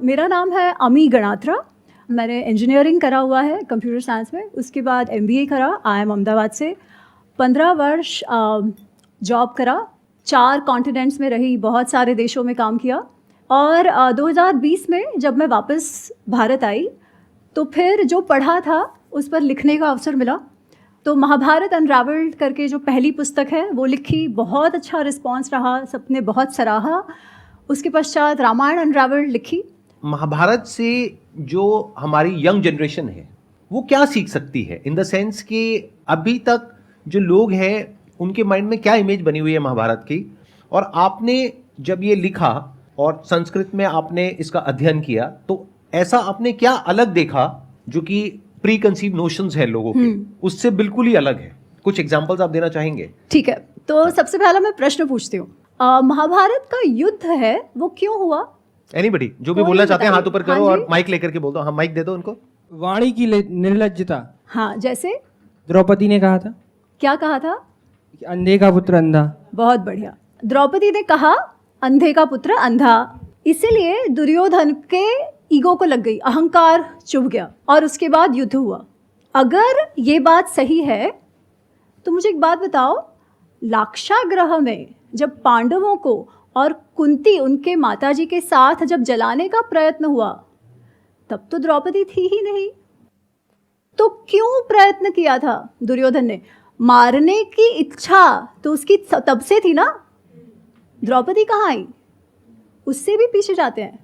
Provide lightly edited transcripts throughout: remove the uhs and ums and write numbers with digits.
मेरा नाम है अमी गणात्रा। मैंने इंजीनियरिंग करा हुआ है कंप्यूटर साइंस में, उसके बाद MBA करा IIM अहमदाबाद से। 15 वर्ष जॉब करा, 4 कॉन्टिनेंट्स में रही, बहुत सारे देशों में काम किया। और 2020 में जब मैं वापस भारत आई तो फिर जो पढ़ा था उस पर लिखने का अवसर मिला। तो महाभारत अनरावल्ड करके जो पहली पुस्तक है वो लिखी, बहुत अच्छा रिस्पॉन्स रहा, सबने बहुत सराहा। उसके पश्चात रामायण अनरावल्ड लिखी। महाभारत से जो हमारी यंग जनरेशन है वो क्या सीख सकती है, इन द सेंस कि अभी तक जो लोग हैं उनके माइंड में क्या इमेज बनी हुई है महाभारत की, और आपने जब ये लिखा और संस्कृत में आपने इसका अध्ययन किया तो ऐसा आपने क्या अलग देखा जो कि प्री कंसीव नोशंस है लोगों के, उससे बिल्कुल ही अलग है? कुछ एग्जांपल्स आप देना चाहेंगे? ठीक है, तो सबसे पहला मैं प्रश्न पूछती हूँ, महाभारत का युद्ध है वो क्यों हुआ? एनीबडी जो भी बोलना चाहते हैं हाथ ऊपर करो और माइक लेकर के बोल दो। हाँ, माइक दे दो उनको। वाणी की निर्लज्जता। हाँ, जैसे द्रौपदी ने कहा था, क्या कहा था? अंधे का पुत्र अंधा। बहुत बढ़िया। द्रौपदी ने कहा अंधे का पुत्र अंधा, इसीलिए दुर्योधन के ईगो को लग गई, अहंकार चुभ गया और उसके बाद युद्ध हुआ। अगर ये बात सही है तो मुझे एक बात बताओ, लाक्षागृह में जब पांडवों को और कुंती उनके माताजी के साथ जब जलाने का प्रयत्न हुआ तब तो द्रौपदी थी ही नहीं। तो क्यों प्रयत्न किया था दुर्योधन ने? मारने की इच्छा तो उसकी तब से थी ना। द्रौपदी कहाँ आई? उससे भी पीछे जाते हैं।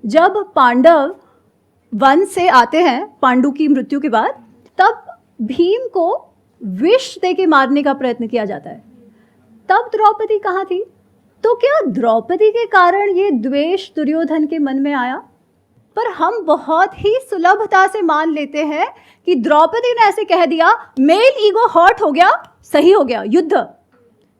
जब पांडव वन से आते हैं पांडु की मृत्यु के बाद, तब भीम को विष दे के मारने का प्रयत्न किया जाता है, तब द्रौपदी कहाँ थी? तो क्या द्रौपदी के कारण ये द्वेष दुर्योधन के मन में आया? पर हम बहुत ही सुलभता से मान लेते हैं कि द्रौपदी ने ऐसे कह दिया, मेल ईगो हर्ट हो गया, सही हो गया युद्ध।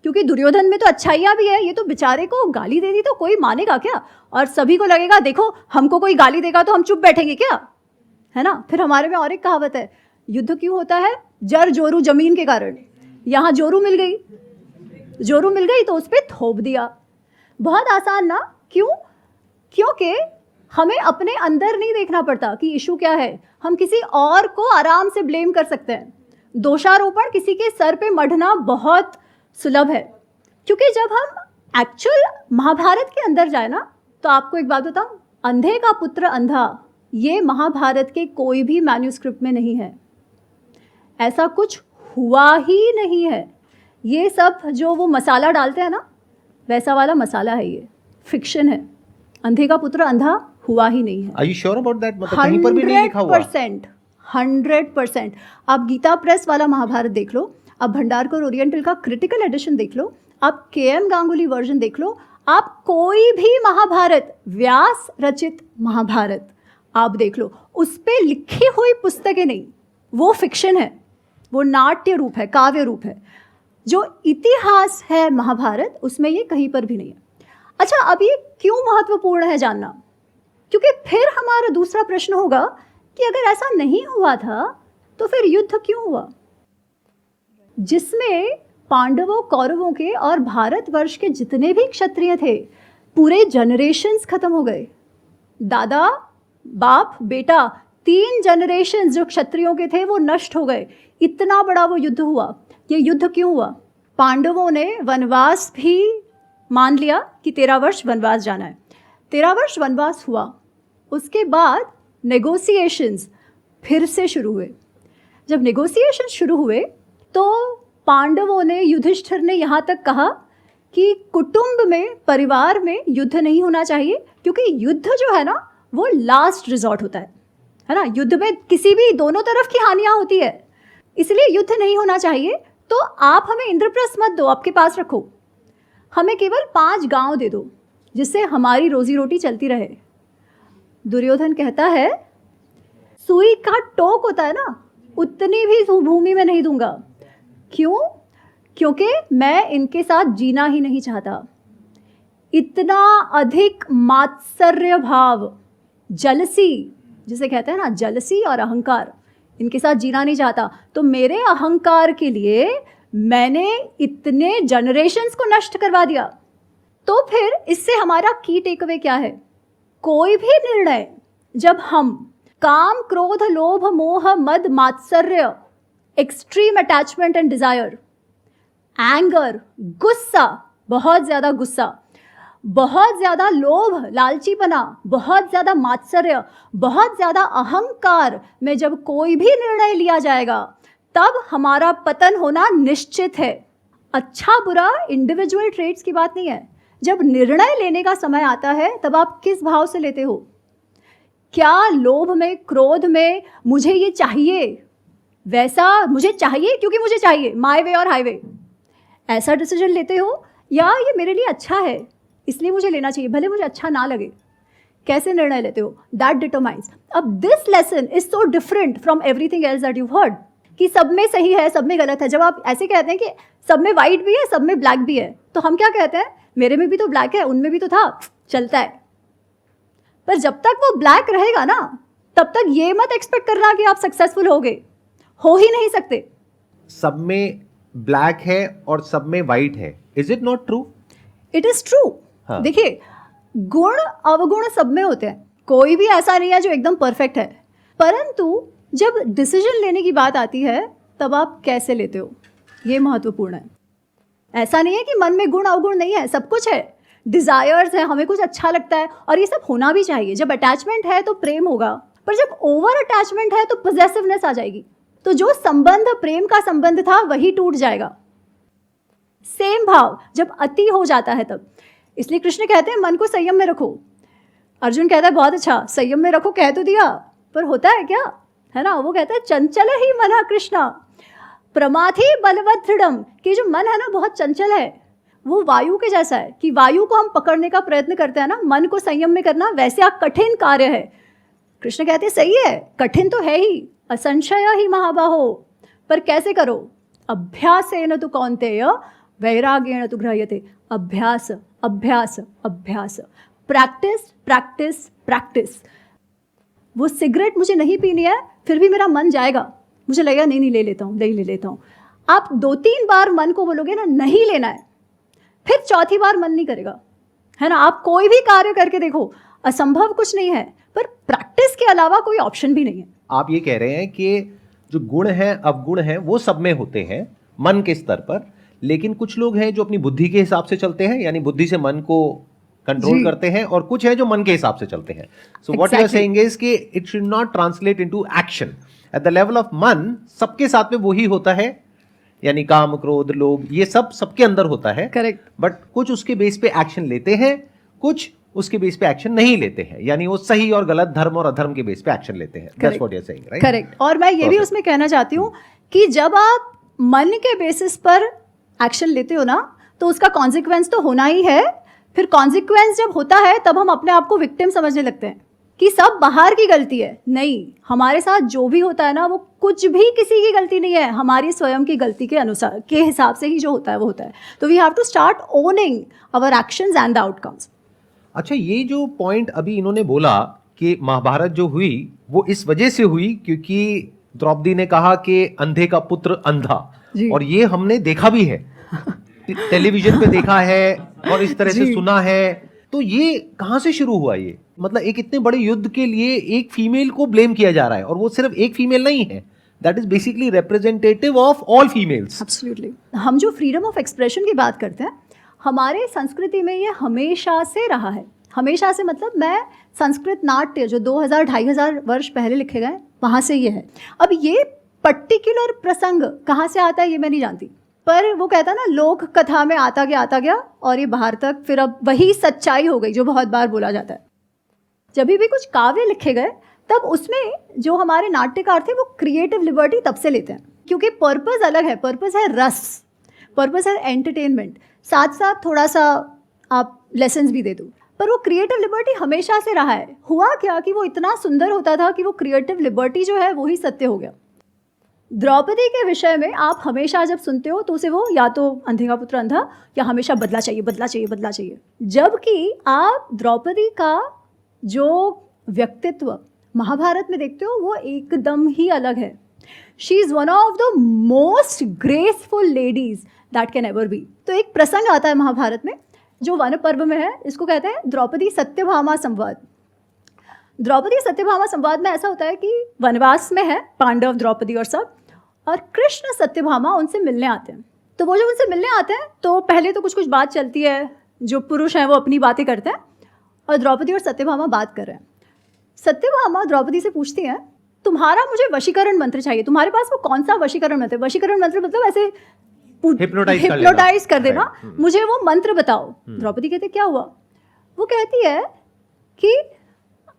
क्योंकि दुर्योधन में तो अच्छाइयाँ भी है, ये तो बेचारे को गाली दे दी तो कोई मानेगा क्या? और सभी को लगेगा देखो हमको कोई गाली देगा तो हम चुप बैठेंगे क्या, है ना? फिर हमारे में और एक कहावत है, युद्ध क्यों होता है? जर जोरू जमीन के कारण। यहाँ जोरू मिल गई तो उस पर थोप दिया। बहुत आसान ना? क्यों? क्योंकि हमें अपने अंदर नहीं देखना पड़ता कि इशू क्या है, हम किसी और को आराम से ब्लेम कर सकते हैं। दोषारोपण किसी के सर पे मढ़ना बहुत सुलभ है। क्योंकि जब हम एक्चुअल महाभारत के अंदर जाए ना, तो आपको एक बात बताऊं, अंधे का पुत्र अंधा ये महाभारत के कोई भी मैन्यूस्क्रिप्ट में नहीं है, ऐसा कुछ हुआ ही नहीं है। ये सब जो वो मसाला डालते हैं ना, वैसा वाला मसाला है, ये फिक्शन है। अंधे का पुत्र अंधा हुआ ही नहीं है। Are you sure about that? मतलब कहीं पर भी नहीं लिखा हुआ? 100%। आप गीता प्रेस वाला महाभारत देख लो, आप भंडारकर ओरिएंटल का क्रिटिकल एडिशन देख लो, आप KM गांगुली वर्जन देख लो, आप कोई भी महाभारत, व्यास रचित महाभारत आप देख लो, उस पे लिखी हुई पुस्तकें नहीं, वो फिक्शन है, वो नाट्य रूप है, काव्य रूप है। जो इतिहास है महाभारत, उसमें ये कहीं पर भी नहीं है। अच्छा, अब ये क्यों महत्वपूर्ण है जानना? क्योंकि फिर हमारा दूसरा प्रश्न होगा कि अगर ऐसा नहीं हुआ था तो फिर युद्ध क्यों हुआ, जिसमें पांडवों, कौरवों के और भारतवर्ष के जितने भी क्षत्रिय थे, पूरे जनरेशन्स खत्म हो गए। दादा, बाप, बेटा, 3 जनरेशन्स जो क्षत्रियों के थे वो नष्ट हो गए। इतना बड़ा वो युद्ध हुआ। ये युद्ध क्यों हुआ? पांडवों ने वनवास भी मान लिया कि 13 वर्ष वनवास जाना है। 13 वर्ष वनवास हुआ, उसके बाद नेगोशिएशंस फिर से शुरू हुए। जब नेगोशिएशन शुरू हुए तो पांडवों ने, युधिष्ठिर ने यहाँ तक कहा कि कुटुंब में, परिवार में युद्ध नहीं होना चाहिए, क्योंकि युद्ध जो है ना वो लास्ट रिजॉर्ट होता है ना? युद्ध में किसी भी, दोनों तरफ की हानियाँ होती है, इसलिए युद्ध नहीं होना चाहिए। तो आप हमें इंद्रप्रस्थ मत दो, आपके पास रखो, हमें केवल 5 गांव दे दो जिससे हमारी रोजी रोटी चलती रहे। दुर्योधन कहता है, सुई का टोक होता है ना, उतनी भी भूमि में नहीं दूंगा। क्यों? क्योंकि मैं इनके साथ जीना ही नहीं चाहता। इतना अधिक मात्सर्य भाव, जलसी जिसे कहते हैं ना, जलसी और अहंकार, इनके साथ जीना नहीं चाहता। तो मेरे अहंकार के लिए मैंने इतने जनरेशन्स को नष्ट करवा दिया। तो फिर इससे हमारा की टेक अवे क्या है? कोई भी निर्णय जब हम काम, क्रोध, लोभ, मोह, मद, मात्सर्य, extreme attachment and desire, anger, गुस्सा, बहुत ज़्यादा गुस्सा, बहुत ज़्यादा लोभ, लालचीपना, बहुत ज़्यादा मात्सर्य, बहुत ज़्यादा अहंकार में जब कोई भी निर्णय लिया जाएगा तब हमारा पतन होना निश्चित है। अच्छा बुरा इंडिविजुअल ट्रेट्स की बात नहीं है। जब निर्णय लेने का समय आता है तब आप किस भाव से लेते हो? क्या लोभ में, क्रोध में, मुझे ये चाहिए, वैसा मुझे चाहिए क्योंकि मुझे चाहिए, माय वे और हाईवे, ऐसा डिसीजन लेते हो, या ये मेरे लिए अच्छा है इसलिए मुझे लेना चाहिए भले मुझे अच्छा ना लगे? कैसे निर्णय लेते हो? That determines. अब this lesson is so different from everything else that you heard कि सब में सही है, सब में गलत है। जब आप ऐसे कहते हैं कि सब में वाइट भी है, सब में ब्लैक भी है, तो हम क्या कहते हैं? मेरे में भी तो ब्लैक है, उनमें भी तो था, चलता है। पर जब तक वो ब्लैक रहेगा ना, तब तक ये मत एक्सपेक्ट करना कि आप सक्सेसफुल हो ही नहीं सकते। सब में ब्लैक है और सब में वाइट है, is it not true? It is true. हाँ। देखिए, गुण अवगुण सब में होते हैं, कोई भी ऐसा नहीं है जो एकदम परफेक्ट है, परंतु जब डिसीजन लेने की बात आती है तब आप कैसे लेते हो, ये महत्वपूर्ण है। ऐसा नहीं है कि मन में गुण अवगुण नहीं है, सब कुछ है, डिजायर्स है, हमें कुछ अच्छा लगता है और ये सब होना भी चाहिए। जब अटैचमेंट है तो प्रेम होगा, पर जब ओवर अटैचमेंट है तो पोजेसिवनेस आ जाएगी, तो जो संबंध प्रेम का संबंध था वही टूट जाएगा। सेम भाव जब अति हो जाता है तब, इसलिए कृष्ण कहते हैं मन को संयम में रखो। अर्जुन कहता है बहुत अच्छा, संयम में रखो कह तो दिया, पर होता है क्या, है ना? वो कहता है चंचल ही मन कृष्णा प्रमाथि बलवत दृढ़म, कि जो मन है ना बहुत चंचल है, वो वायु के जैसा है कि वायु को हम पकड़ने का प्रयत्न करते हैं ना, मन को संयम में करना वैसे कठिन कार्य है। कृष्ण कहते हैं सही है, कठिन तो है ही, असंशय ही महाबाहो, पर कैसे करो? अभ्यासेन तु कौन्तेय वैराग्येण तु गृह्यते। अभ्यास अभ्यास अभ्यास, प्रैक्टिस प्रैक्टिस प्रैक्टिस। वो सिगरेट मुझे नहीं पीनी है, फिर भी मेरा मन जाएगा, मुझे लगेगा नहीं ले लेता हूँ। आप 2-3 बार मन को बोलोगे ना नहीं लेना है, फिर चौथी बार मन नहीं करेगा, है ना? आप कोई भी कार्य करके देखो, असंभव कुछ नहीं है, पर प्रैक्टिस के अलावा कोई ऑप्शन भी नहीं है। आप ये कह रहे हैं कि जो गुण हैं अवगुण हैं वो सब में होते हैं मन के स्तर पर, लेकिन कुछ लोग हैं जो अपनी बुद्धि के हिसाब से चलते हैं, यानी बुद्धि से मन को कंट्रोल करते हैं, और कुछ है जो मन के हिसाब से चलते हैं। So what you are saying is कि it should not translate into action at the level of mann. सबके साथ में वही होता है, यानी काम, क्रोध, लोभ, ये सब सबके अंदर होता है। करेक्ट। बट कुछ उसके बेस पे एक्शन लेते हैं, कुछ उसके बेस पे एक्शन नहीं लेते हैं, यानी वो सही और गलत, धर्म और अधर्म के बेस पे एक्शन लेते हैं। That's what you are saying, right? Correct. और मैं ये भी उसमें कहना चाहती हूँ कि जब आप मन के बेसिस पर एक्शन लेते हो ना, तो उसका कॉन्सिक्वेंस तो होना ही है। फिर कॉन्सिक्वेंस जब होता है तब हम अपने आप को विक्टिम समझने लगते हैं कि सब बाहर की गलती है। नहीं, हमारे साथ जो भी होता है ना, वो कुछ भी किसी की गलती नहीं है, हमारी स्वयं की गलती के अनुसार, के हिसाब से ही जो होता है वो होता है। तो we have to start owning our actions and the outcomes. अच्छा, ये जो पॉइंट अभी इन्होंने बोला कि महाभारत जो हुई वो इस वजह से हुई क्योंकि द्रौपदी ने कहा कि अंधे का पुत्र अंधा, और ये हमने देखा भी है, टेलीविजन पे देखा है और इस तरह से सुना है। तो ये कहाँ से शुरू हुआ? ये मतलब एक इतने बड़े युद्ध के लिए एक फीमेल को ब्लेम किया जा रहा है, और वो सिर्फ एक फीमेल नहीं है, that is basically representative of all females. Absolutely. हम जो फ्रीडम ऑफ एक्सप्रेशन की बात करते हैं, हमारे संस्कृति में ये हमेशा से रहा है। हमेशा से मतलब मैं संस्कृत नाट्य जो 2000-2500 वर्ष पहले लिखे गए, वहाँ से ये है। अब ये पर्टिकुलर प्रसंग कहाँ से आता है ये मैं नहीं जानती, पर वो कहता है ना, लोक कथा में आता गया और ये बाहर तक, फिर अब वही सच्चाई हो गई जो बहुत बार बोला जाता है। जब भी कुछ काव्य लिखे गए तब उसमें जो हमारे नाट्यकार थे वो क्रिएटिव लिबर्टी तब से लेते हैं, क्योंकि पर्पस अलग है। पर्पस है रस, पर्पस है एंटरटेनमेंट, साथ साथ थोड़ा सा आप लेसन्स भी दे दो, पर वो क्रिएटिव लिबर्टी हमेशा से रहा है। हुआ क्या कि वो इतना सुंदर होता था कि वो क्रिएटिव लिबर्टी जो है वो ही सत्य हो गया। द्रौपदी के विषय में आप हमेशा जब सुनते हो तो उसे वो या तो अंधे का पुत्र अंधा, या हमेशा बदला चाहिए। जबकि आप द्रौपदी का जो व्यक्तित्व महाभारत में देखते हो वो एकदम ही अलग है। She is one of the most graceful ladies that can ever be. तो एक प्रसंग आता है महाभारत में जो वन पर्व में है, इसको कहते हैं द्रौपदी सत्यभामा संवाद। द्रौपदी सत्यभामा संवाद में ऐसा होता है कि वनवास में है पांडव, द्रौपदी और सब, और कृष्ण सत्यभामा उनसे मिलने आते हैं। तो वो जब उनसे मिलने आते हैं तो पहले तो कुछ कुछ बात चलती है, जो पुरुष हैं वो अपनी बातें करते हैं और द्रौपदी और सत्यभामा बात कर रहे हैं। सत्यभामा द्रौपदी से पूछती हैं, तुम्हारा मुझे वशीकरण मंत्र चाहिए, तुम्हारे पास वो कौन सा वशीकरण मंत्र? वशीकरण मंत्र मतलब ऐसे हिप्नोटाइज कर देना, मुझे वो मंत्र बताओ। द्रौपदी कहते क्या हुआ? वो कहती है कि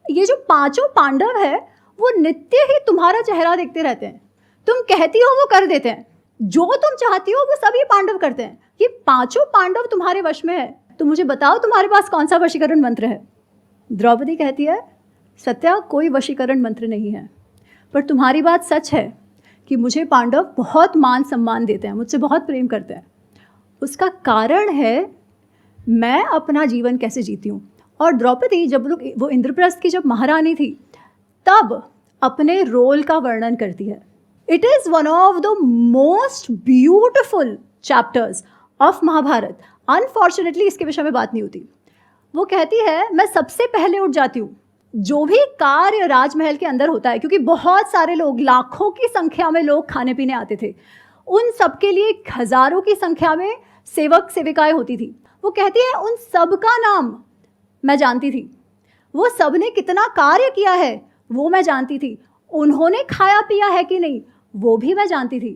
ये जो 5 पांडव है वो नित्य ही तुम्हारा चेहरा देखते रहते हैं, तुम कहती हो वो कर देते हैं, जो तुम चाहती हो वो सभी पांडव करते हैं, ये 5 पांडव तुम्हारे वश में है, तो मुझे बताओ तुम्हारे पास कौन सा वशीकरण मंत्र है? द्रौपदी कहती है, सत्या कोई वशीकरण मंत्र नहीं है, पर तुम्हारी बात सच है कि मुझे पांडव बहुत मान सम्मान देते हैं, मुझसे बहुत प्रेम करते हैं। उसका कारण है मैं अपना जीवन कैसे जीती हूँ। और द्रौपदी जब लोग वो इंद्रप्रस्थ की जब महारानी थी तब अपने रोल का वर्णन करती है। It is one of the most beautiful chapters of Mahabharata. Unfortunately इसके विषय में बात नहीं होती। वो कहती है मैं सबसे पहले उठ जाती हूँ, जो भी कार्य राजमहल के अंदर होता है, क्योंकि बहुत सारे लोग, लाखों की संख्या में लोग खाने पीने आते थे, उन सब के लिए हजारों की संख्या में सेवक सेविकाएं होती थी। वो कहती है उन सब का नाम मैं जानती थी, वो सब ने कितना कार्य किया है वो मैं जानती थी, उन्होंने खाया पिया है कि नहीं वो भी मैं जानती थी।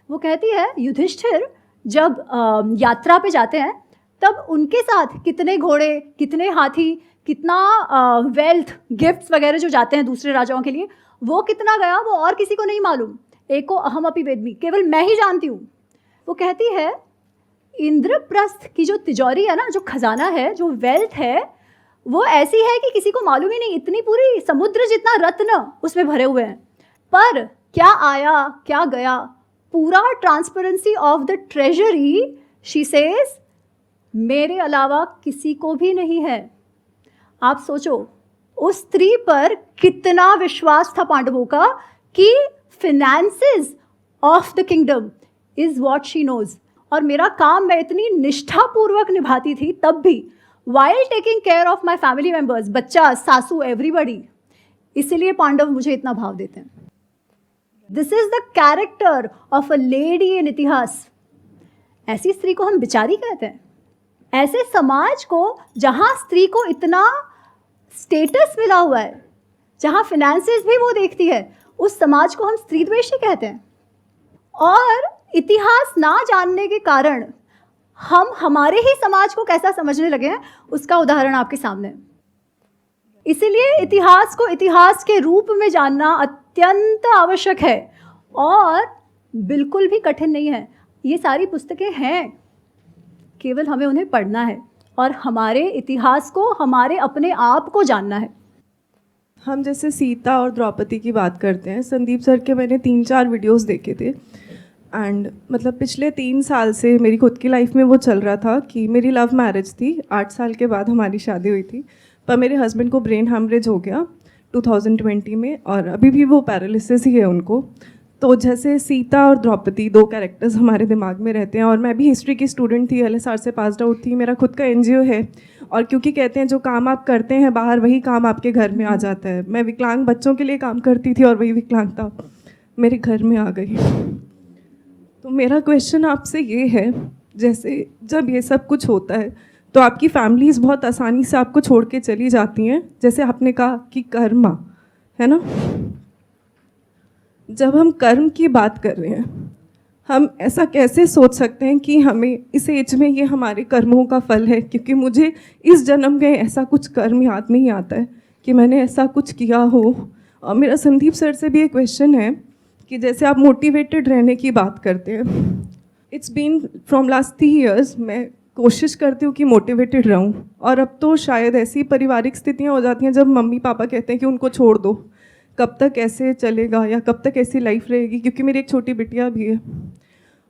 वो कहती है युधिष्ठिर जब यात्रा पे जाते हैं तब उनके साथ कितने घोड़े, कितने हाथी, कितना वेल्थ, गिफ्ट्स वगैरह जो जाते हैं दूसरे राजाओं के लिए, वो कितना गया वो और किसी को नहीं मालूम, एको अहम अपि वेद्मि, केवल मैं ही जानती हूँ। वो कहती है इंद्रप्रस्थ की जो तिजोरी है ना, जो खजाना है, जो वेल्थ है, वो ऐसी है कि किसी को मालूम ही नहीं, इतनी पूरी समुद्र जितना रत्न उसमें भरे हुए हैं, पर क्या आया क्या गया, पूरा transparency of the treasury, she says, मेरे अलावा किसी को भी नहीं है। आप सोचो उस स्त्री पर कितना विश्वास था पांडवों का कि finances of the kingdom is what she knows. और मेरा काम मैं इतनी निष्ठापूर्वक निभाती थी तब भी, while taking care of my family members, बच्चा, सासू, एवरीबडी। इसीलिए पांडव मुझे इतना भाव देते हैं। This is the character of a lady in इतिहास। ऐसी स्त्री को हम बिचारी कहते हैं। ऐसे समाज को जहाँ स्त्री को इतना स्टेटस मिला हुआ है, जहाँ फिनेंसेस भी वो देखती है, उस समाज को हम स्त्री द्वेषी कहते हैं। और इतिहास ना जानने के कारण हम हमारे ही समाज को कैसा समझने लगे हैं, उसका उदाहरण आपके सामने है। इसीलिए इतिहास को इतिहास के रूप में जानना अत्यंत आवश्यक है और बिल्कुल भी कठिन नहीं है। ये सारी पुस्तकें हैं, केवल हमें उन्हें पढ़ना है और हमारे इतिहास को, हमारे अपने आप को जानना है। हम जैसे सीता और द्रौपदी की बात करते हैं, संदीप सर के मैंने 3-4 वीडियोस देखे थे एंड मतलब पिछले 3 साल से मेरी खुद की लाइफ में वो चल रहा था कि मेरी लव मैरिज थी, 8 साल के बाद हमारी शादी हुई थी, पर मेरे हस्बैंड को ब्रेन हैमरेज हो गया 2020 में और अभी भी वो पैरालिसिस ही है उनको। तो जैसे सीता और द्रौपदी 2 कैरेक्टर्स हमारे दिमाग में रहते हैं। और मैं भी हिस्ट्री की स्टूडेंट थी, LSR से पास आउट थी, मेरा खुद का NGO है। और क्योंकि कहते हैं जो काम आप करते हैं बाहर, वही काम आपके घर में आ जाता है। मैं विकलांग बच्चों के लिए काम करती थी और वही विकलांगता मेरे घर में आ गई। तो मेरा क्वेश्चन आपसे ये है, जैसे जब ये सब कुछ होता है तो आपकी फैमिलीज़ बहुत आसानी से आपको छोड़ के चली जाती हैं, जैसे आपने कहा कि कर्मा है ना। जब हम कर्म की बात कर रहे हैं, हम ऐसा कैसे सोच सकते हैं कि हमें इस एज में ये हमारे कर्मों का फल है, क्योंकि मुझे इस जन्म में ऐसा कुछ कर्म याद नहीं आता है कि मैंने ऐसा कुछ किया हो। और मेरा संदीप सर से भी एक क्वेश्चन है कि जैसे आप मोटिवेटेड रहने की बात करते हैं, it's been from last 3 years मैं कोशिश करती हूँ कि मोटिवेटेड रहूँ, और अब तो शायद ऐसी पारिवारिक स्थितियाँ हो जाती हैं जब मम्मी पापा कहते हैं कि उनको छोड़ दो, कब तक ऐसे चलेगा या कब तक ऐसी लाइफ रहेगी, क्योंकि मेरी एक छोटी बिटिया भी है।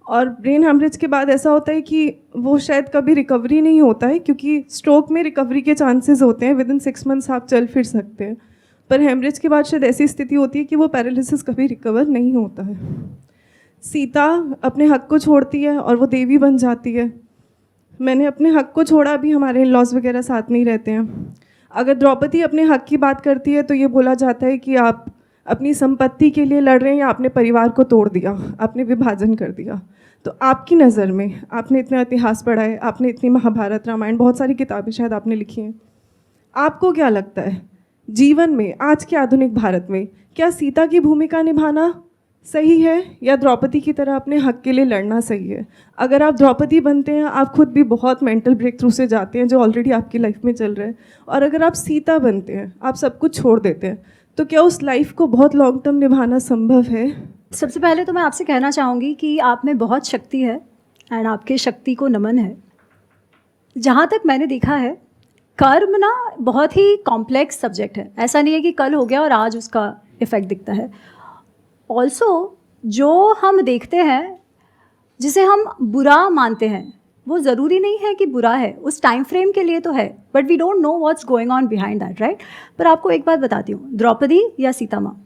और ब्रेन हैमरेज के बाद ऐसा होता है कि वो शायद कभी रिकवरी नहीं होता है, क्योंकि स्ट्रोक में रिकवरी के चांसेस होते हैं, विदिन 6 months आप चल फिर सकते हैं, पर हेमरेज के बाद शायद ऐसी स्थिति होती है कि वो पैरालिसिस कभी रिकवर नहीं होता है। सीता अपने हक को छोड़ती है और वो देवी बन जाती है। मैंने अपने हक को छोड़ा, अभी हमारे इन लॉज वगैरह साथ नहीं रहते हैं। अगर द्रौपदी अपने हक की बात करती है तो ये बोला जाता है कि आप अपनी संपत्ति के लिए लड़ रहे हैं या आपने परिवार को तोड़ दिया, आपने विभाजन कर दिया। तो आपकी नज़र में, आपने इतना इतिहास पढ़ा है, आपने इतनी महाभारत रामायण बहुत सारी किताबें शायद आपने लिखी हैं, आपको क्या लगता है जीवन में आज के आधुनिक भारत में क्या सीता की भूमिका निभाना सही है या द्रौपदी की तरह अपने हक के लिए लड़ना सही है? अगर आप द्रौपदी बनते हैं, आप खुद भी बहुत मेंटल ब्रेक थ्रू से जाते हैं जो ऑलरेडी आपकी लाइफ में चल रहा है, और अगर आप सीता बनते हैं, आप सब कुछ छोड़ देते हैं, तो क्या उस लाइफ को बहुत लॉन्ग टर्म निभाना संभव है? सबसे पहले तो मैं आपसे कहना चाहूँगी कि आप में बहुत शक्ति है एंड आपके शक्ति को नमन है। जहाँ तक मैंने देखा है, कर्म ना बहुत ही कॉम्प्लेक्स सब्जेक्ट है। ऐसा नहीं है कि कल हो गया और आज उसका इफ़ेक्ट दिखता है। ऑल्सो जो हम देखते हैं, जिसे हम बुरा मानते हैं, वो ज़रूरी नहीं है कि बुरा है, उस टाइम फ्रेम के लिए तो है, but we don't know what's going on behind that, right. पर आपको एक बात बताती हूँ, द्रौपदी या सीता माँ,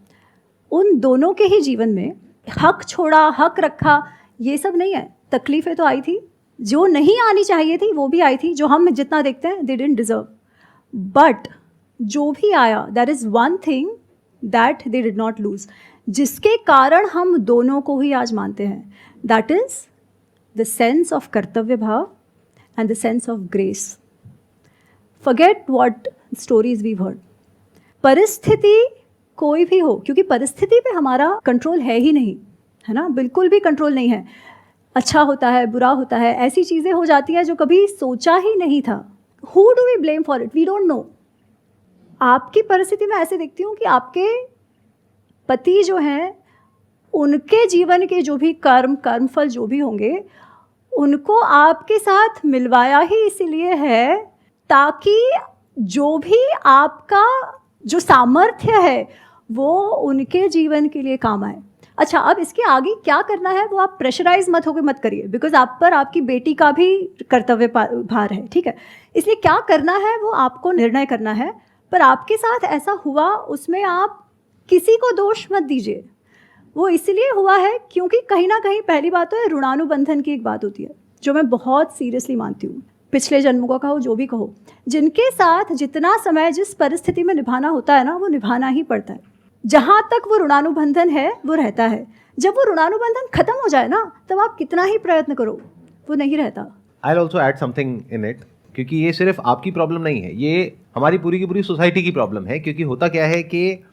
उन दोनों के ही जीवन में हक छोड़ा, हक रखा, ये सब नहीं है। तकलीफ़ें तो आई थी, जो नहीं आनी चाहिए थी वो भी आई थी, जो हम जितना देखते हैं दे डिडंट डिज़र्व, बट जो भी आया, that is one thing that they did not lose, जिसके कारण हम दोनों को ही आज मानते हैं। That is the sense of kartavya bhav and the sense of grace. Forget what stories we've heard. परिस्थिति कोई भी हो, क्योंकि परिस्थिति पे हमारा कंट्रोल है ही नहीं, है ना, बिल्कुल भी कंट्रोल नहीं है। अच्छा होता है, बुरा होता है, ऐसी चीज़ें हो जाती हैं जो कभी सोचा ही नहीं था। Who do we blame for it? We don't know. आपकी परिस्थिति में ऐसे देखती हूँ कि आपके पति जो हैं, उनके जीवन के जो भी कर्मफल जो भी होंगे, उनको आपके साथ मिलवाया ही इसीलिए है ताकि जो भी आपका जो सामर्थ्य है वो उनके जीवन के लिए काम आए। अच्छा, अब इसके आगे क्या करना है वो आप प्रेशराइज मत होकर मत करिए, बिकॉज आप पर आपकी बेटी का भी कर्तव्य भार है, ठीक है। इसलिए क्या करना है वो आपको निर्णय करना है, पर आपके साथ ऐसा हुआ उसमें आप किसी को दोष मत दीजिए। वो इसलिए हुआ है क्योंकि कहीं ना कहीं पहली बात तो है, ऋणानुबंधन की एक बात होती है जो मैं बहुत सीरियसली मानती हूँ। पिछले जन्मों का कहो, जो भी कहो, जिनके साथ जितना समय जिस परिस्थिति में निभाना होता है ना, वो निभाना ही पड़ता है। जहाँ तक वो ऋणानुबंधन है वो रहता है। जब वो ऋणानुबंधन खत्म हो जाए ना, तब आप कितना ही प्रयत्न करो वो नहीं रहता। I will also add something in it, क्योंकि ये सिर्फ आपकी प्रॉब्लम नहीं है, ये हमारी पूरी की पूरी सोसाइटी की प्रॉब्लम है। क्योंकि होता क्या है कि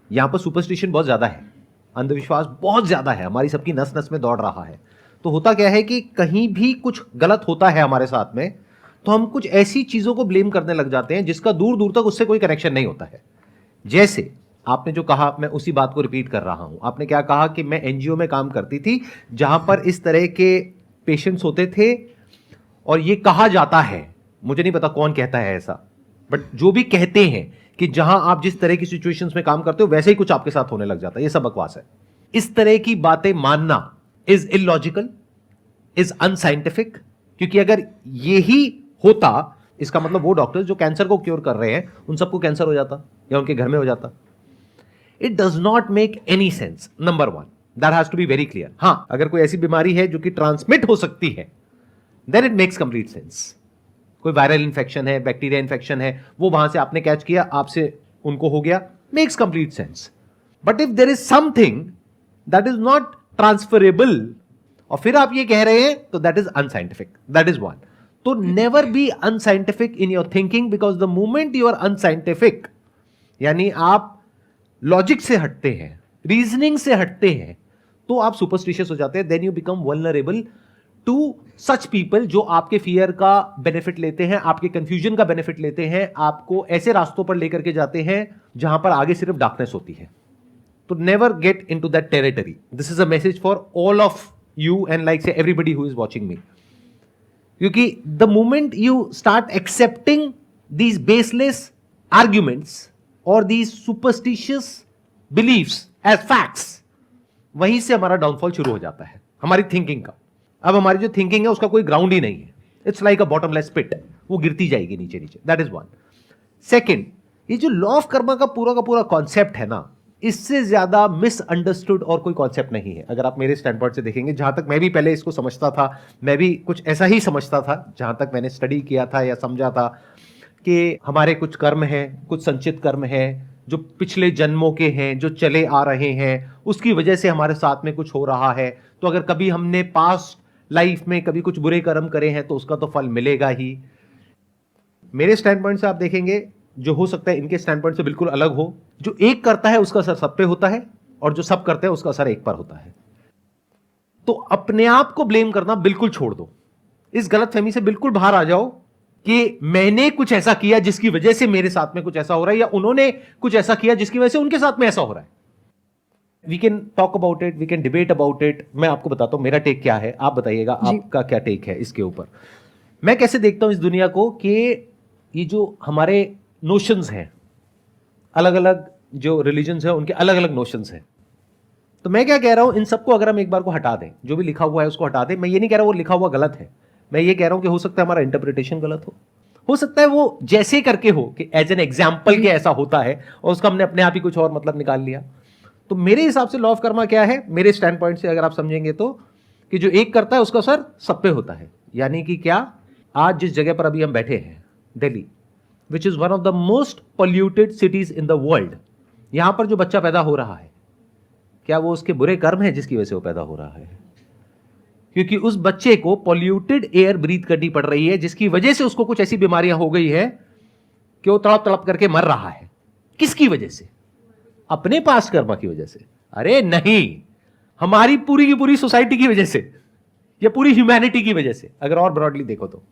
यहाँ पर सुपरस्टिशन बहुत ज़्यादा है, अंधविश्वास बहुत ज़्यादा है, हमारी सबकी नस नस में दौड़ रहा है। तो होता क्या है कि कहीं भी कुछ गलत होता है हमारे साथ में, तो हम कुछ ऐसी चीज़ों को ब्लेम करने लग जाते हैं जिसका दूर दूर तक उससे कोई कनेक्शन नहीं होता है। जैसे आपने जो कहा, मैं उसी बात को रिपीट कर रहा हूं। आपने क्या कहा कि मैं एनजीओ में काम करती थी जहां पर इस तरह के पेशेंट्स होते थे, और ये कहा जाता है, मुझे नहीं पता कौन कहता है ऐसा, बट जो भी कहते हैं कि जहां आप जिस तरह की सिचुएशंस में काम करते हो वैसे ही कुछ आपके साथ होने लग जाता है। ये सब बकवास है। इस तरह की बातें मानना इज इलॉजिकल, इज अनसाइंटिफिक। क्योंकि अगर यही होता, इसका मतलब वो डॉक्टर्स जो कैंसर को क्योर कर रहे हैं उन सबको कैंसर हो जाता या उनके घर में हो जाता। It does not make any sense. Number one, that has to be very clear. हां, अगर कोई ऐसी बीमारी है जो कि ट्रांसमिट हो सकती है, then it makes complete sense. कोई वायरल इन्फेक्शन है, बैक्टीरिया इन्फेक्शन है, वो वहां से आपने कैच किया, आपसे उनको हो गया, makes complete sense. But if there is something that is not transferable और फिर आप ये कह रहे हैं, तो that is unscientific. That is one. तो never be unscientific in your thinking, because the moment you are unscientific, यानी आप लॉजिक से हटते हैं, रीजनिंग से हटते हैं, तो आप सुपरस्टिशियस हो जाते हैं। Then you become vulnerable to such people जो आपके फियर का बेनिफिट लेते हैं, आपके कंफ्यूजन का बेनिफिट लेते हैं, आपको ऐसे रास्तों पर लेकर के जाते हैं जहां पर आगे सिर्फ डार्कनेस होती है। तो never get into that territory. This is a message for all of you and like say everybody who is watching me. क्योंकि the moment you start accepting these baseless arguments और these superstitious beliefs as facts, वहीं से हमारा downfall शुरू हो जाता है, हमारी थिंकिंग का। अब हमारी जो थिंकिंग है उसका कोई ग्राउंड ही नहीं है। इट्स लाइक अ बॉटमलेस पिट, वो गिरती जाएगी नीचे नीचे। That is one. सेकेंड, ये जो लॉ ऑफ कर्मा का पूरा कॉन्सेप्ट है ना, इससे ज्यादा मिसअंडरस्टूड और कोई कॉन्सेप्ट नहीं है। अगर आप मेरे स्टैंड पॉइंट से देखेंगे, जहां तक मैं भी पहले इसको समझता था, मैं भी कुछ ऐसा ही समझता था जहां तक मैंने स्टडी किया था या समझा था, कि हमारे कुछ कर्म हैं, कुछ संचित कर्म हैं, जो पिछले जन्मों के हैं, जो चले आ रहे हैं, उसकी वजह से हमारे साथ में कुछ हो रहा है। तो अगर कभी हमने पास्ट लाइफ में कभी कुछ बुरे कर्म करे हैं तो उसका तो फल मिलेगा ही। मेरे स्टैंड पॉइंट से आप देखेंगे, जो हो सकता है इनके स्टैंड पॉइंट से बिल्कुल अलग हो। जो एक करता है उसका असर सब पे होता है, और जो सब करते हैं उसका असर एक पर होता है। तो अपने आप को ब्लेम करना बिल्कुल छोड़ दो। इस गलतफहमी से बिल्कुल बाहर आ जाओ कि मैंने कुछ ऐसा किया जिसकी वजह से मेरे साथ में कुछ ऐसा हो रहा है, या उन्होंने कुछ ऐसा किया जिसकी वजह से उनके साथ में ऐसा हो रहा है। We can talk about it, we can debate about it. मैं आपको बताता हूं मेरा टेक क्या है, आप बताइएगा आपका क्या टेक है इसके ऊपर। मैं कैसे देखता हूं इस दुनिया को कि ये जो हमारे नोशंस हैं, अलग अलग जो रिलीजन्स हैं उनके अलग अलग नोशंस हैं। तो मैं क्या कह रहा हूं, इन सबको अगर हम एक बार को हटा दें, जो भी लिखा हुआ है उसको हटा दें। मैं ये नहीं कह रहा वो लिखा हुआ गलत है, मैं ये कह रहा हूं कि हो सकता है हमारा इंटरप्रिटेशन गलत हो सकता है वो जैसे करके हो कि एज एन एग्जाम्पल के ऐसा होता है और उसका हमने अपने आप ही कुछ और मतलब निकाल लिया। तो मेरे हिसाब से लॉ ऑफ कर्मा क्या है, मेरे स्टैंड पॉइंट से अगर आप समझेंगे तो, कि जो एक करता है उसका असर सब पे होता है। यानी कि क्या, आज जिस जगह पर अभी हम बैठे हैं, Delhi, which is one of the most polluted cities in the world, यहां पर जो बच्चा पैदा हो रहा है, क्या वो उसके बुरे कर्म है जिसकी वजह से वो पैदा हो रहा है? क्योंकि उस बच्चे को पॉल्यूटेड एयर ब्रीथ करनी पड़ रही है, जिसकी वजह से उसको कुछ ऐसी बीमारियां हो गई है कि वो तड़प तड़प करके मर रहा है। किसकी वजह से? अपने पास्ट कर्मा की वजह से? अरे नहीं, हमारी पूरी की पूरी सोसाइटी की वजह से, या पूरी ह्यूमैनिटी की वजह से, अगर और ब्रॉडली देखो तो।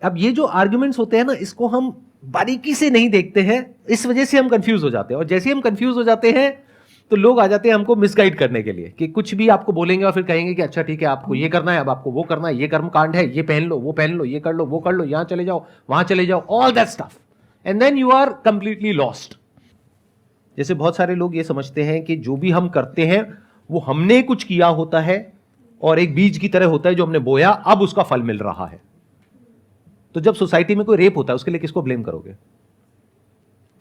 अब ये जो आर्ग्यूमेंट्स होते हैं ना, इसको हम बारीकी से नहीं देखते हैं, इस वजह से हम कंफ्यूज हो जाते हैं। और जैसे हम कंफ्यूज हो जाते हैं तो लोग आ जाते हैं हमको मिसगाइड करने के लिए, कि कुछ भी आपको बोलेंगे और फिर कहेंगे कि अच्छा ठीक है, आपको ये करना है, अब आपको वो करना है, ये कर्म कांड है, ये पहन लो, वो पहन लो, ये कर लो, वो कर लो, यहां चले जाओ, वहां चले जाओ, all that stuff, and then you are completely lost. जैसे बहुत सारे लोग ये समझते हैं कि जो भी हम करते हैं वो हमने कुछ किया होता है और एक बीज की तरह होता है जो हमने बोया, अब उसका फल मिल रहा है। तो जब सोसाइटी में कोई रेप होता है उसके लिए किसको ब्लेम करोगे?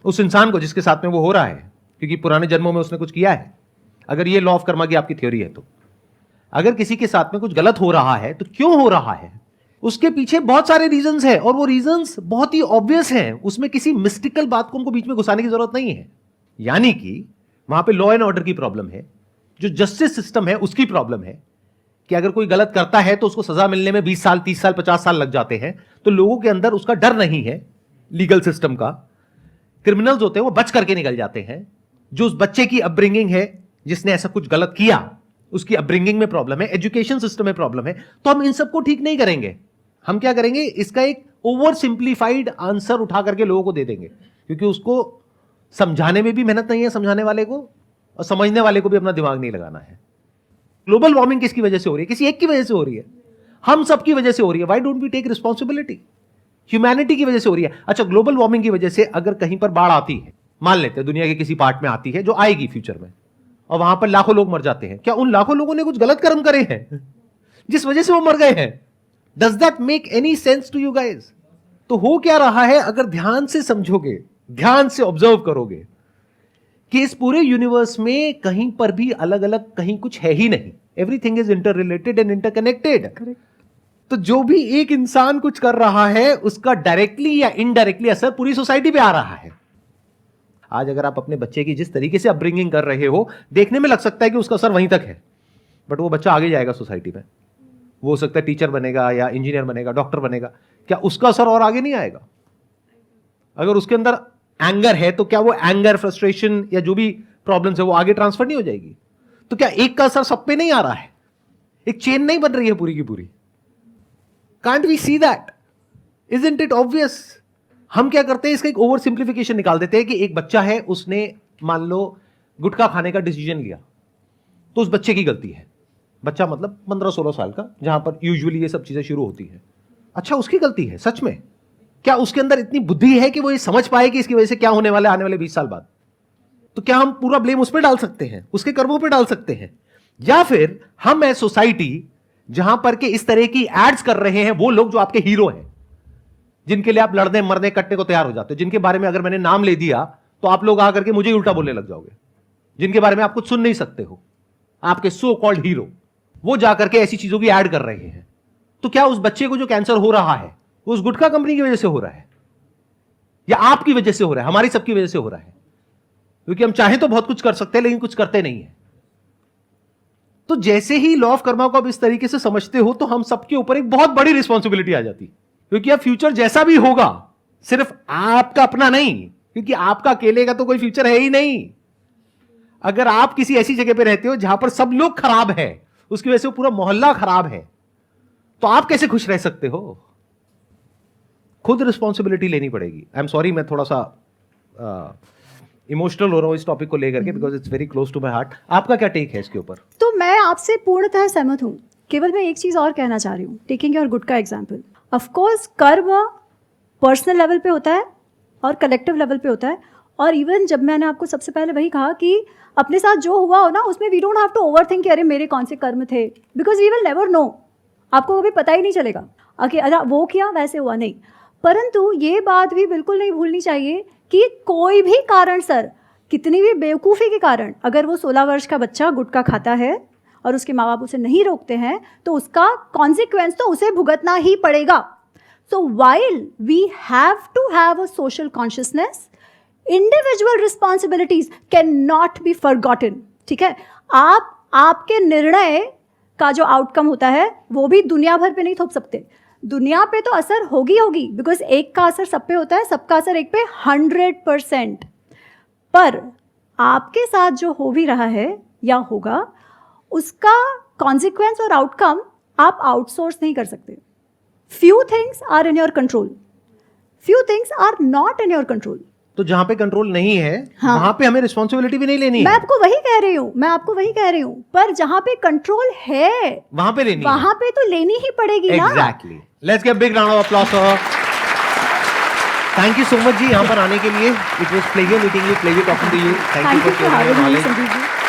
उस इंसान को जिसके साथ में वो हो रहा है, क्योंकि पुराने जन्मों में उसने कुछ किया है। अगर ये लॉ ऑफ कर्मा की आपकी थ्योरी है तो अगर किसी के साथ में कुछ गलत हो रहा है तो क्यों हो रहा है, उसके पीछे बहुत सारे रीजंस हैं, और वो रीजंस बहुत ही ऑब्वियस हैं। उसमें किसी मिस्टिकल बात को उनको बीच में घुसाने की जरूरत नहीं है। यानी कि वहां पे लॉ एंड ऑर्डर की प्रॉब्लम है, जो जस्टिस सिस्टम है उसकी प्रॉब्लम है, कि अगर कोई गलत करता है तो उसको सजा मिलने में 20 साल, 30 साल, 50 साल लग जाते हैं। तो लोगों के अंदर उसका डर नहीं है, लीगल सिस्टम का। क्रिमिनल्स होते हैं वो बच करके निकल जाते हैं। जो उस बच्चे की अपब्रिंगिंग है, जिसने ऐसा कुछ गलत किया, उसकी अपब्रिंगिंग में प्रॉब्लम है, एजुकेशन सिस्टम में प्रॉब्लम है, तो हम इन सबको ठीक नहीं करेंगे। हम क्या करेंगे, इसका एक ओवर सिंप्लीफाइड आंसर उठा करके लोगों को दे देंगे, क्योंकि उसको समझाने में भी मेहनत नहीं है समझाने वाले को, और समझने वाले को भी अपना दिमाग नहीं लगाना है। ग्लोबल वार्मिंग किसकी वजह से हो रही है? किसी एक की वजह से हो रही है, हम सबकी वजह से हो रही है। Why don't we take responsibility? Humanity की वजह से हो रही है। अच्छा, ग्लोबल वार्मिंग की वजह से अगर कहीं पर बाढ़ आती है, मान लेते हैं दुनिया के किसी पार्ट में आती है, जो आएगी फ्यूचर में, और वहां पर लाखों लोग मर जाते हैं, क्या उन लाखों लोगों ने कुछ गलत कर्म करे हैं जिस वजह से वो मर गए हैं? Does that make any sense to you guys? तो हो क्या रहा है, अगर ध्यान से समझोगे, ध्यान से ऑब्जर्व करोगे, कि इस पूरे यूनिवर्स में कहीं पर भी अलग अलग कहीं कुछ है ही नहीं। Everything is inter related and interconnected. तो जो भी एक इंसान कुछ कर रहा है, उसका डायरेक्टली या इनडायरेक्टली असर पूरी सोसाइटी पे आ रहा है। आज अगर आप अपने बच्चे की जिस तरीके से अपब्रिंगिंग कर रहे हो, देखने में लग सकता है कि उसका असर वहीं तक है, बट वो बच्चा आगे जाएगा सोसाइटी में, वो हो सकता है टीचर बनेगा या इंजीनियर बनेगा, डॉक्टर बनेगा, क्या उसका असर और आगे नहीं आएगा? अगर उसके अंदर एंगर है तो क्या वो एंगर, फ्रस्ट्रेशन या जो भी प्रॉब्लम्स है वो आगे ट्रांसफर नहीं हो जाएगी? तो क्या एक का असर सब पे नहीं आ रहा है? एक चेन नहीं बन रही है पूरी की पूरी? Can't we see that? Isn't it obvious? हम क्या करते हैं, इसका एक ओवर सिंप्लीफिकेशन निकाल देते हैं कि एक बच्चा है, उसने मान लो गुटखा खाने का डिसीजन लिया, तो उस बच्चे की गलती है। बच्चा मतलब 15-16 साल का, जहां पर यूजुअली ये सब चीजें शुरू होती है। अच्छा, उसकी गलती है सच में? क्या उसके अंदर इतनी बुद्धि है कि वो ये समझ पाए कि इसकी वजह से क्या होने वाला है आने वाले 20 साल बाद? तो क्या हम पूरा ब्लेम उस पर डाल सकते हैं, उसके कर्मों पर डाल सकते हैं? या फिर हम है सोसाइटी जहां पर के इस तरह की एड्स कर रहे हैं वो लोग जो आपके हीरो हैं, जिनके लिए आप लड़ने मरने कटने को तैयार हो जाते हो, जिनके बारे में अगर मैंने नाम ले दिया तो आप लोग आकर के मुझे ही उल्टा बोलने लग जाओगे, जिनके बारे में आप कुछ सुन नहीं सकते हो, आपके सो कॉल्ड हीरो, वो जाकर के ऐसी चीजों की ऐड कर रहे हैं। तो क्या उस बच्चे को जो कैंसर हो रहा है वो उस गुटखा कंपनी की वजह से हो रहा है? या आपकी वजह से हो रहा है, हमारी सबकी वजह से हो रहा है, क्योंकि हम चाहें तो बहुत कुछ कर सकते हैं लेकिन कुछ करते नहीं है। तो जैसे ही लॉ ऑफ कर्मा को आप इस तरीके से समझते हो तो हम सबके ऊपर एक बहुत बड़ी रिस्पॉन्सिबिलिटी आ जाती है, क्योंकि अब फ्यूचर जैसा भी होगा सिर्फ आपका अपना नहीं, क्योंकि आपका अकेले का तो कोई फ्यूचर है ही नहीं। अगर आप किसी ऐसी जगह पे रहते हो जहां पर सब लोग खराब है, उसकी वजह से पूरा मोहल्ला खराब है, तो आप कैसे खुश रह सकते हो? खुद रिस्पॉन्सिबिलिटी लेनी पड़ेगी। आई एम सॉरी, मैं थोड़ा सा इमोशनल हो रहा हूं इस टॉपिक को लेकर के, because it's very close to my heart. आपका क्या टेक है इसके ऊपर? तो मैं आपसे पूर्णतः सहमत हूँ। केवल मैं एक चीज़ और कहना चाह रही हूँ, टेकिंग योर गुड का एग्जाम्पल। ऑफकोर्स कर्म पर्सनल लेवल पे होता है और कलेक्टिव लेवल पे होता है, और इवन जब मैंने आपको सबसे पहले वही कहा कि अपने साथ जो हुआ हो ना, उसमें we don't have to overthink कि अरे मेरे कौन से कर्म थे, because we will never know. आपको कभी पता ही नहीं चलेगा कि अरे वो किया वैसे हुआ, नहीं। परंतु ये बात भी बिल्कुल नहीं भूलनी चाहिए कि कोई भी कारण सर, कितनी भी बेवकूफ़ी के कारण, अगर वो 16 वर्ष का बच्चा गुटखा खाता है और उसके माँ बाप उसे नहीं रोकते हैं तो उसका कॉन्सिक्वेंस तो उसे भुगतना ही पड़ेगा। So while we have to have a social consciousness, individual responsibilities can not be forgotten. ठीक है, आपके निर्णय का जो आउटकम होता है वो भी दुनिया भर पे नहीं थोप सकते। दुनिया पे तो असर होगी, बिकॉज एक का असर सब पे होता है, सबका असर एक पे 100%। पर आपके साथ जो हो भी रहा है या होगा, उसका कॉन्सिक्वेंस और आउटकम आप आउटसोर्स नहीं कर सकते। Few things are in your control, few things are not in your control. तो जहां पे कंट्रोल नहीं है, हाँ, वहां पे हमें रिस्पॉन्सिबिलिटी भी नहीं लेनी है। मैं आपको वही कह रही हूँ, पर जहां पे कंट्रोल है वहां पे लेनी वहां पे तो लेनी ही पड़ेगी ना। Exactly. Let's give big round of applause for. Thank you so much जी यहाँ पर आने के लिए। It was pleasure meeting you, pleasure talking to you. Thank you for sharing your knowledge. Sandeep ji.